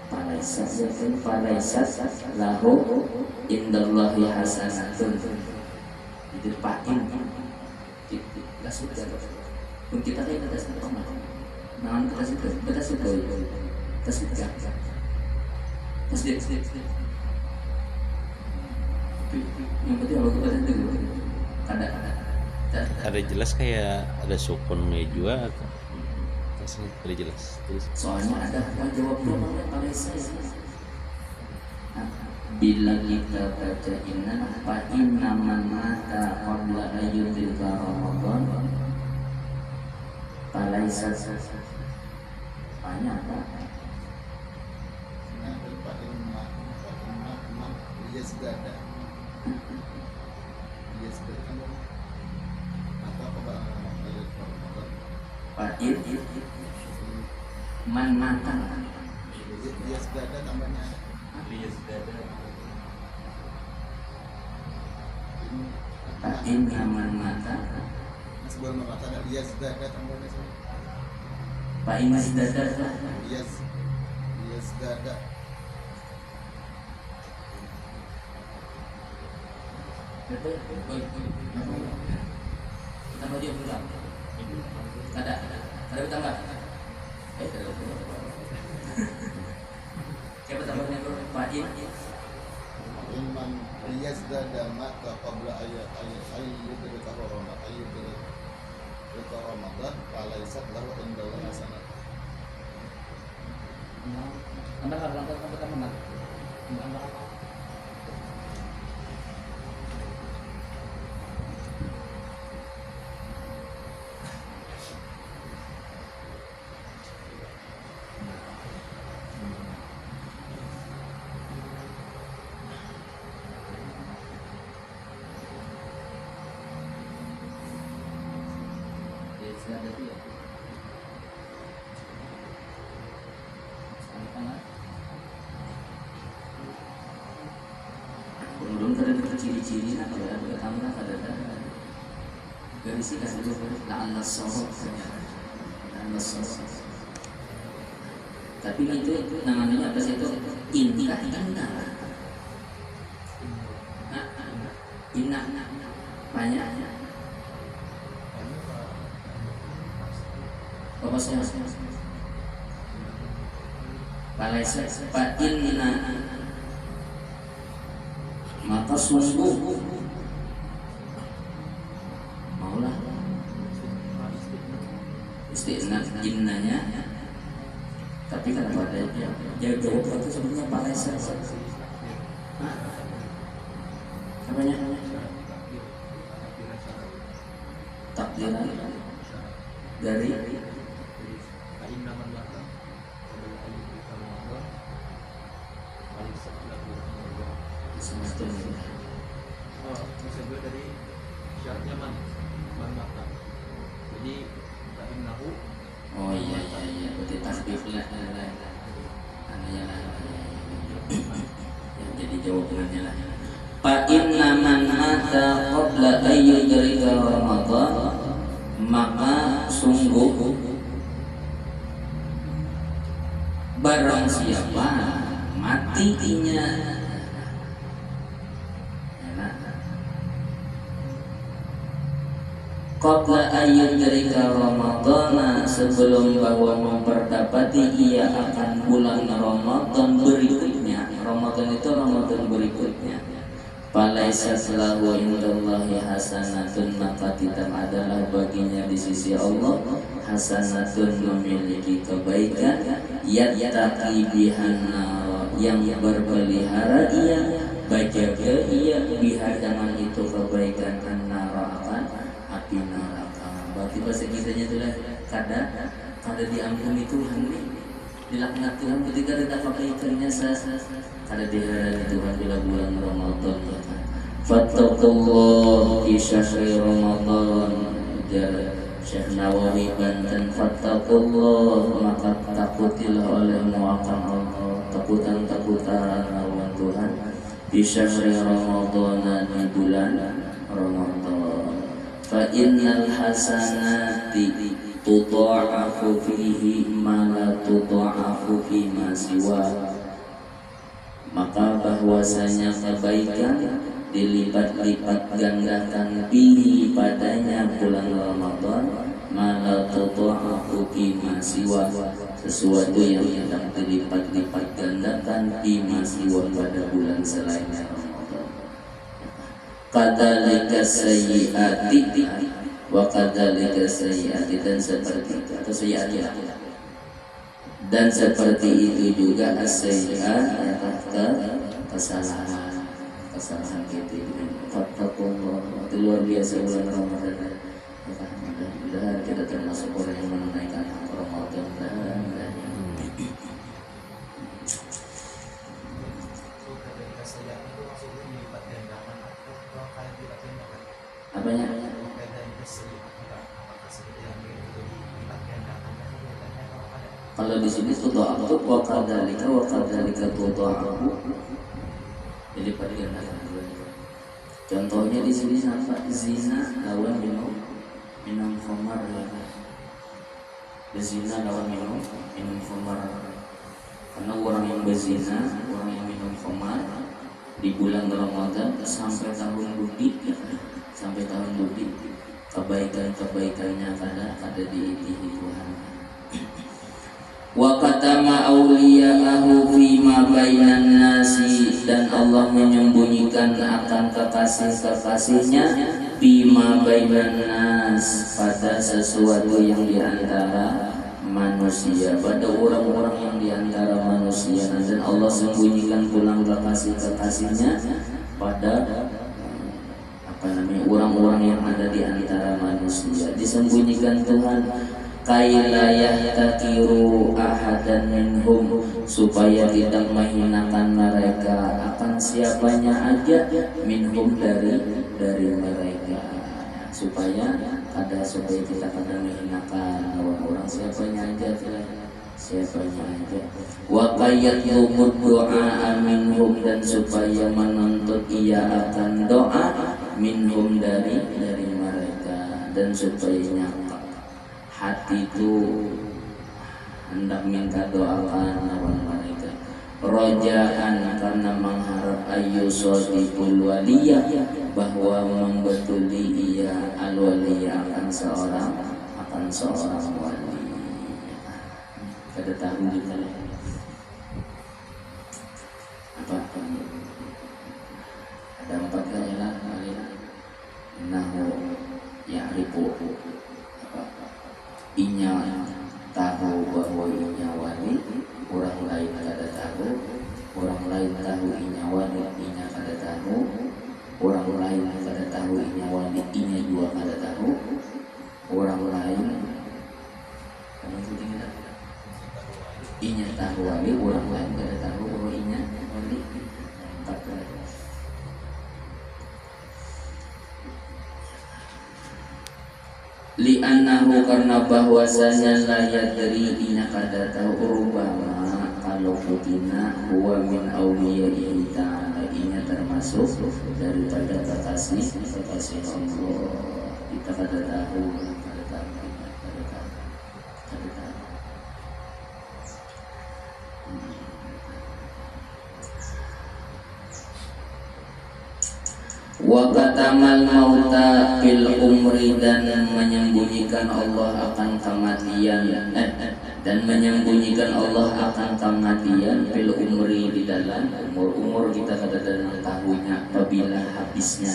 A: palaisa yakin palaisa lahu indallahi hasanatun itu fa'in kita sudah pun kita kayak kita sudah nahan kita sudah yang penting kalau kita itu
B: ada jelas kayak ada sukunnya juga atau ada jelas
A: soalnya ada jawabnya namanya palaisa. Bila kita baca inna fa inna man mata qabla ayyudrika Ramadan palaisa banyak apa? Fa'in man mata
C: tambahnya
A: fa'in man mata
C: sebelum mata ada yazdada tambahnya
A: fa'in yazdada
C: yazdada
A: kita baju pulang ada bertambah siapa tambahnya fa'in
C: iman yazdada mata qabla ayyudrika Ramadan falaisat lahu indallahi hasanah.
A: Ada tuh ya. Belum ada ciri-ciri nak ada tambah ada garis kasih dulu la'alla sawab la'alla sawab. Tapi itu namanya apa sih itu inna banyak Bapaknya palaisa fa'inna maka sungguh maulah istiqna innanya tapi kan pada jawab itu sebenarnya palaisa apanya takdiran dari
D: bisa juga dari syaratnya man mata. Jadi tak nahu.
A: Oh iya berarti tasbih lah yang jadi jawabannya lah. Fa inna man mata qabla ayyudrika Ramadan maka sungguh barang siapa matinya qabla ayyudrika Ramadana sebelum bahwa memperdapati ia akan bulan Ramadan berikutnya. Ramadan itu Ramadan berikutnya. Falaisa lahu indallahi hasanatun maka tidak adalah baginya di sisi Allah hasanatun memiliki kebaikan yattaqi bihanna yang berpelihara ia berjaga ia biha dengan itu kebaikan an-nara akan api neraka. Berarti bahasa kitanya itulah kada diampuni Tuhan nih, dilaknat Tuhan ketika tidak kebaikannya kada dihargai Tuhan bila bulan Ramadan. Fattaqullah fi syahri Ramadan. Syekh Nawawi Banten, fattaqullah maka takutilah olehmu akan Allah takutan lawan Tuhan di syahri Ramadan di bulan Ramadan. Fa innal hasanati tudha'afu fihi ma la tudha'afu fi ma siwa. Maka bahwasanya kebaikan dilipat-lipat gandakan bihi padanya bulan Ramadan, mala tudha'afu fi ma siwa, sesuatu yang tidak dilipat-lipat gandakan fi ma siwa pada bulan selain Ramadan. Kadzalika sayyi'ati wa kadzalika sayyi'ati, dan seperti itu atau sayyi'ati, dan seperti itu juga as-sayyi'at, kesalahan gitu. Fattakullah, itu luar biasa bulan Ramadan. Mudah-mudahan kita termasuk orang yang menunaikan Ramadan. Apanya? Kalau di sini tudha'afu wa kadzalika tudha'afu, jadi gandakan. Contohnya di sini apa? Zina lawan minum khamar ya. Berzina lawan minum khamar. Karena orang yang berzina, orang yang minum khamar di bulan Ramadan sampai tahun budi, sampai tahun budi, kebaikannya ada di Tuhan. Wa katama awliya'ahu fima bainan nasi, dan Allah menyembunyikan akan kekasih-kekasihnya fima bainan nas, pada sesuatu yang diantara manusia, pada orang-orang yang diantara manusia. Dan Allah sembunyikan pulang kekasih-kekasihnya pada orang-orang yang ada di antara manusia, disembunyikan Tuhan. Kaila yahtakiru ahadan minhum, supaya tidak menghinakan mereka akan siapanya aja minhum dari mereka, supaya kita kada menghinakan orang siapanya aja. Wa qayyadhumud du'a minhum, dan supaya menuntut ia akan doa minhum dari mereka, dan supaya hati itu hendak minta doakan lawan mereka. Rojaan, karena mengharap ayyusodikul waliyah, bahwa membetuli ia al-waliyah akan seorang wali. Kada tahu juga apa ada 4 kali lah nahu ya'rifu, inya tahu bahwa inya wali, orang lain kada tahu. Orang lain tahu inya wali, inya kada tahu. Orang lain kada tahu inya wali, inya juga kada tahu. Orang lain inya tahu wali, orang lain kada tahu bahwa inya wali. Li'annahu, karena bahwasanya la yadri, inya kada tahu. Rubama, kalau kutina huwa min awliyaihi ta'ala, inya termasuk daripada kekasih Allah. Kita kada tahu. Wa katamal mauta fil umri, dan menyembunyikan Allah akan kematian, dan menyembunyikan Allah akan kematian fil umri, di dalam umur kita kada tahunya apabila habisnya.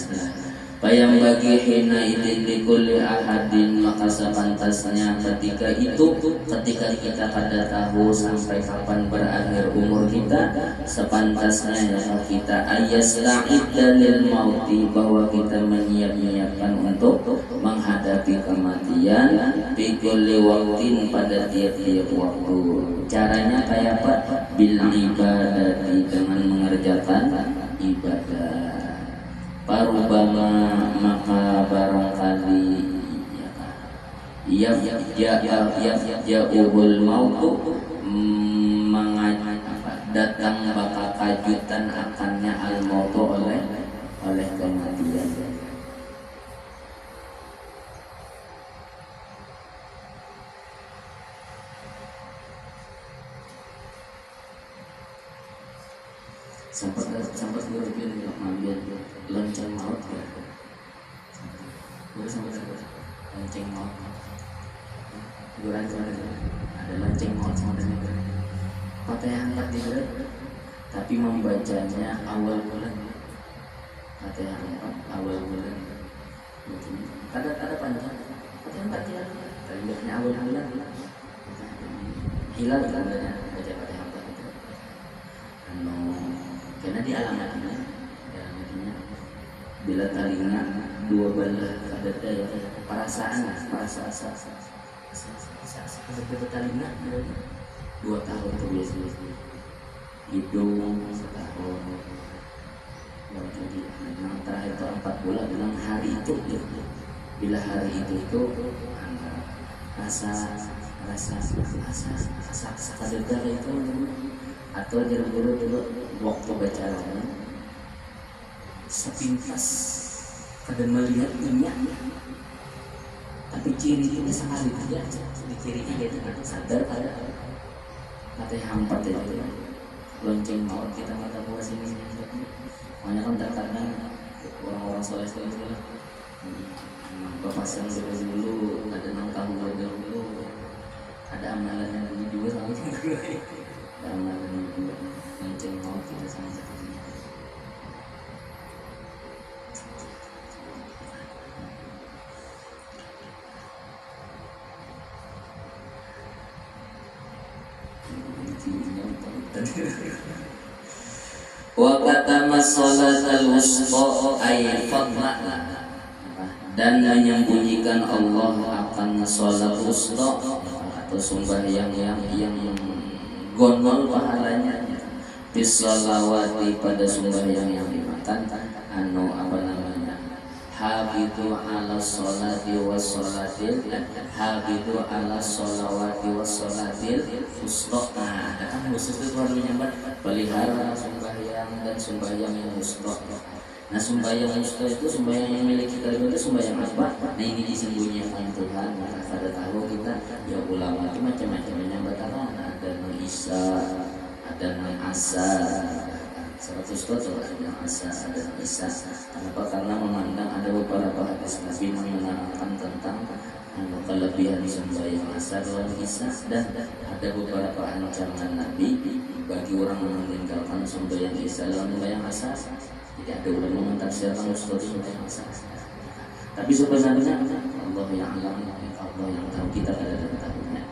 A: Bayang bagi hina idin likulli ahadin, maka sepantasnya ketika kita kada tahu sampai kapan berakhir umur kita, sepantasnya kita ayasta'idda lil mauti, bahwa kita menyiapkan untuk menghadapi kematian fi kulli waqtin, pada tiap-tiap waktu. Caranya kayak apa? Bil ibadati, dengan mengerjakan ibadah. Parubama, maka barangkali yafja'uhul mautu, datang bakal kajutan akannya al-mautu oleh kematian. Sempat berpikir ngambil lonceng maut ya. Gue sempat lonceng maut. Gue ada lonceng maut sama dengan Fatihah angkat di berat, tapi membacanya awal bulan. Fatihah angkat awal bulan. Ada panjang. Fatihah angkat dia. Tapi bacanya awal bulan. Hilal tandanya baca Fatihah angkat itu. Karena di alamatnya bila talinya dua belah kadada ya perasaan talinya 2 tahun itu biasanya hidung setahun jadi memang terakhir itu 4 bulan bilang hari itu bila hari itu rasa kadada itu atau dulu waktu bacaannya sepintas pada melihat minyak, tapi ciri-cirinya sekali aja di kiri dia tidak sadar pada Fatihah 4 itu lonceng maut kita mata buas ini makanya kan terkadang orang-orang soleh berpasang dulu ada 6 tahun dulu ada amalan yang juga sama amalan lonceng maut kita sama satunya. Wa qatama sholatal wusta ay fadla, dan menyembunyikan Allah akan sholat wusta atau sembahyang yang gondol pahalanya bis sholawati pada sembahyang yang dimakan apa namanya habidu ala sholati wa sholatil habidu ala sholawati wa sholatil wusta. Nah, kan khusus itu harus menyambat pelihara sembahyang dan sembahyang yang wusta. Nah, sembahyang yang wusta itu sembahyang yang milik kita itu sembahyang apa? Nah, ini disembunyikan Tuhan. Maka pada tahu kita ya ulama itu macam-macam menyambat ada isya, ada asar. 100 coba yang asar ada isya. Kenapa? Karena memandang ada beberapa hadis Nabi menerangkan tentang kelebihan sembahyang asar dan isya, dan ada beberapa ancaman Nabi bagi orang yang meninggalkan sembahyang isya dalam sembahyang asar. Jadi ada ulama mentafsirkan ustaz sembahyang asar. Tapi sebenarnya Allah yang tahu, kita tidak tahunya.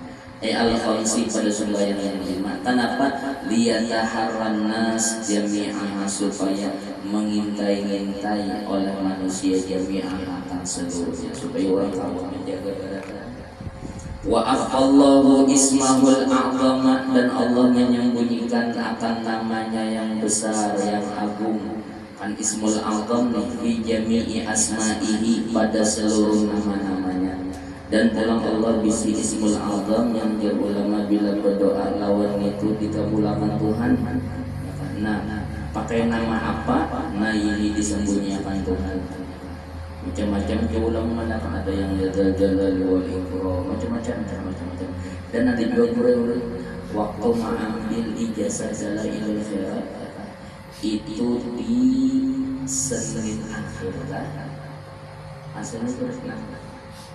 A: Al-Khamsi pada sembahyang yang lima. Kenapa? Liyataharran nas jami'ah, supaya mengintai-intai oleh manusia jami'ah akan seluruhnya, supaya orang tahu menjaga badan. Wa afallahu ismahul a'zama, dan Allah menyembunyikan akan namanya yang besar yang agung. Kan ismul a'zam fi jami'i asma'ihi, pada seluruh nama-namanya. Dan dalam Allah bisi ismul azam yang dia ulama bila berdoa lawan itu dikabulkan Tuhan. Nah, pakai nama apa? Nah, ini disembunyikan Tuhan. Macam-macam ulama ada yang jalal wal ikram, macam-macam. Dan ada juga waktu mengambil ijazah Dalailul Khairat itu di Senin Akhirat. Asalnya terus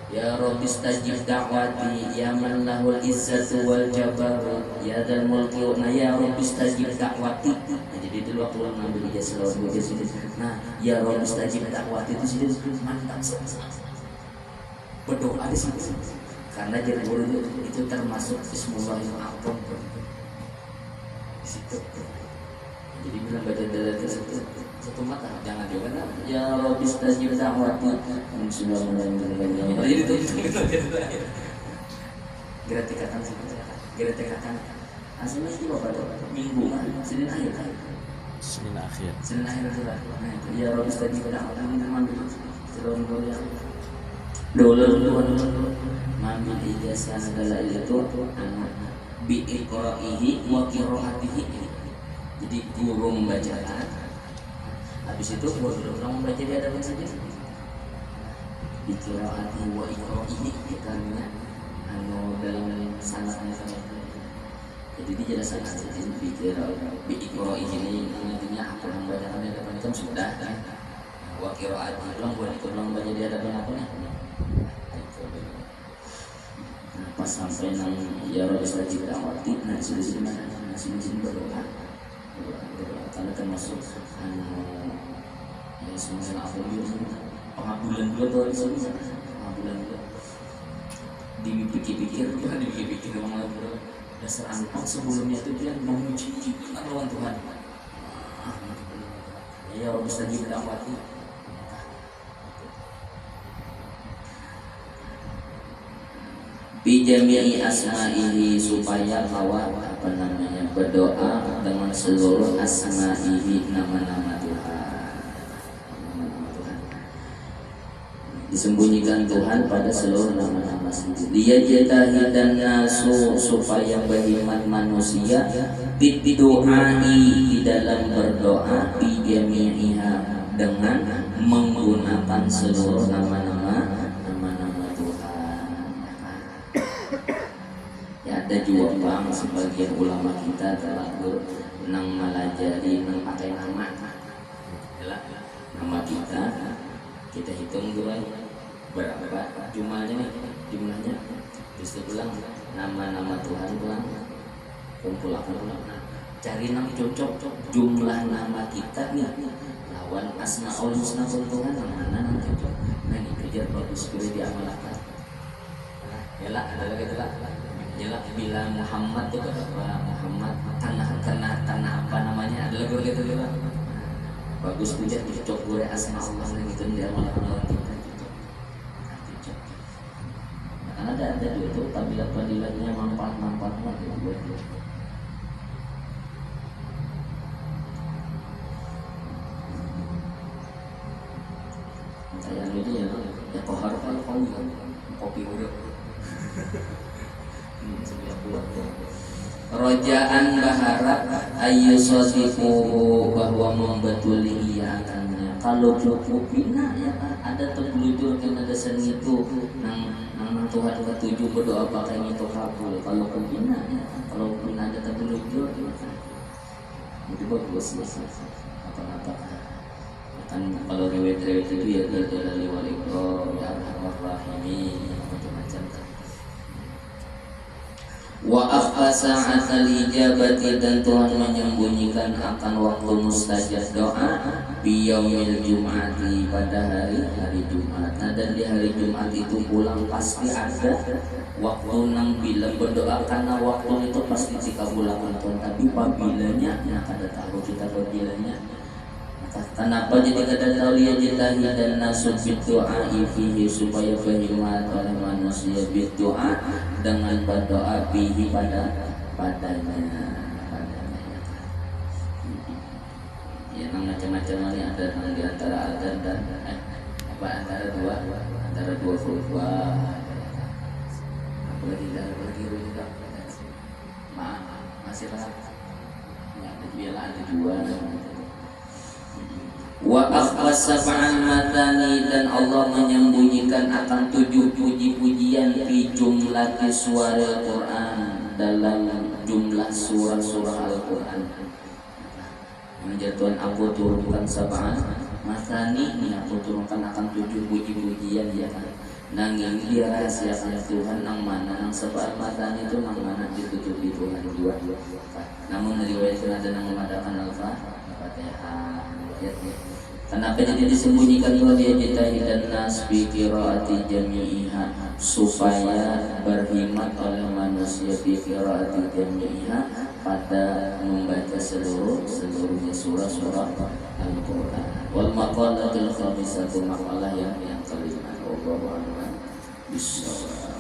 A: ya Rabbi stajib da'wati ya man lahul izzatu wal jabarut ya dzal mulki wa ya Rabbi stajib da'wati. Nah, jadi dulu waktu orang ngambil ijazah lawan ijazah nah ya Rabbi stajib da'wati itu sudah mantap berdoa di situ karena jadi guru itu termasuk Bismillahil A'zam di situ. Jadi bila baca dalil tersebut satu mata jangan juga ya Rabbi stajib da'wati Bismillahirrahmanirrahim. Jadi itu gerak-gerakan gerak-gerakan aslinya itu apa tuh minggu kan Senin akhir itu lah. Nah itu ya Rabbi stajib da'wati mengambil selon dulu mengambil ijazah segala itu bi iqra'ihi wa qiraatihi. Jadi guru membacakan, habis itu orang membaca di hadapan saja. Biqiraati wa iqra'ihi katanya dalam sanadnya sama. Jadi dijelasan saja biqira'ihi ini intinya aku membacakan di hadapan itu sudah kan. Wa qiraati ulang baca di hadapan aku nih. Nah, pas sampai nang ya Rabbi sajid awati nah sini mana sini berdoa karena termasuk ya semacam apa gitu pengabulan dua tuh di sini pengabulan dua dipikir-pikir orang lain dasar anak sebelumnya itu dia memuji lawan Tuhan ya Rabbi sajid awati bijami'i asma'ihi supaya kawan apa namanya berdoa dengan seluruh asma'ihi nama-nama Tuhan. Disembunyikan Tuhan pada seluruh nama-nama sendiri. Dia jatahidan nasu supaya berhimat manusia bidu'ai di dalam berdoa bijami'iha dengan menggunakan seluruh nama-nama ada juga bang sebagian ulama kita terlalu nang melajari nang pakai nama nama kita hitung dulu berapa jumlahnya bisa ulang nama-nama Tuhan ulang kumpulkan cari nang cocok jumlah nama kita nih lawan asmaul husna Tuhan mana nang cocok nah ini kejar bagus boleh diamalkan ya lah ada lagi lah jelas bila Muhammad itu apa Muhammad tanah apa namanya ada lagu gitu juga bagus puja cocok gue asma Allah gitu dia malah kita cocok karena ada itu fadilah-fadilahnya manfaat-manfaatnya gitu buat dia kayak itu ya kohar kalau kopi udah Rojaan berharap ayyusadiquhu bahwa membetuliakannya. Kalau cukup bina ya ada terbelujur kan ada seni itu nang Tuhan ketujuh berdoa pakai itu kabul. Kalau kebina ya kalau bina ada terbelujur itu bagus apa kan kalau riwayat itu ya dari walikro ya ar-rahimi macam-macam wa akhasa atal ijabati dan Tuhan menyembunyikan akan waktu mustajab doa bi yaumil jum'ati pada hari Jumat. Nah dan di hari Jumat itu pulang pasti ada waktu nang bila berdoa karena waktu itu pasti dikabulkan Tuhan tapi pabilanya nah kada tahu kita pabilanya. Kenapa jadi kada tahu dia jitahi dan nasub berdoa fihi supaya berhimat oleh manusia berdoa dengan berdoa fihi padanya ya macam-macam ini ada di antara adzan dan antara dua khutbah apalagi lagi juga masih lah ya ada dua wa akhwas sab'an matani dan Allah menyembunyikan akan 7 puji-pujian di jumlah suara Al-Quran dalam jumlah surah-surah Al-Quran. Menjatuhan aku turunkan sab'an matani ini aku turunkan akan 7 puji-pujian ya kan. Nanging dia rahasiakan Tuhan nang mana nang sab'an matani itu nang mana ditutupi Tuhan dua. Namun riwayatkan ada nang mengadakan Al-Fatihah. Kenapa jadi disembunyikan oleh dia jitahi dan nas bi qiraati jami'iha supaya berhimat oleh manusia bi qiraati jami'iha pada membaca seluruhnya surah-surah Al-Qur'an. Wal maqalatul khamisatu maqalah yang kelima. Wallahu a'lam bishawab.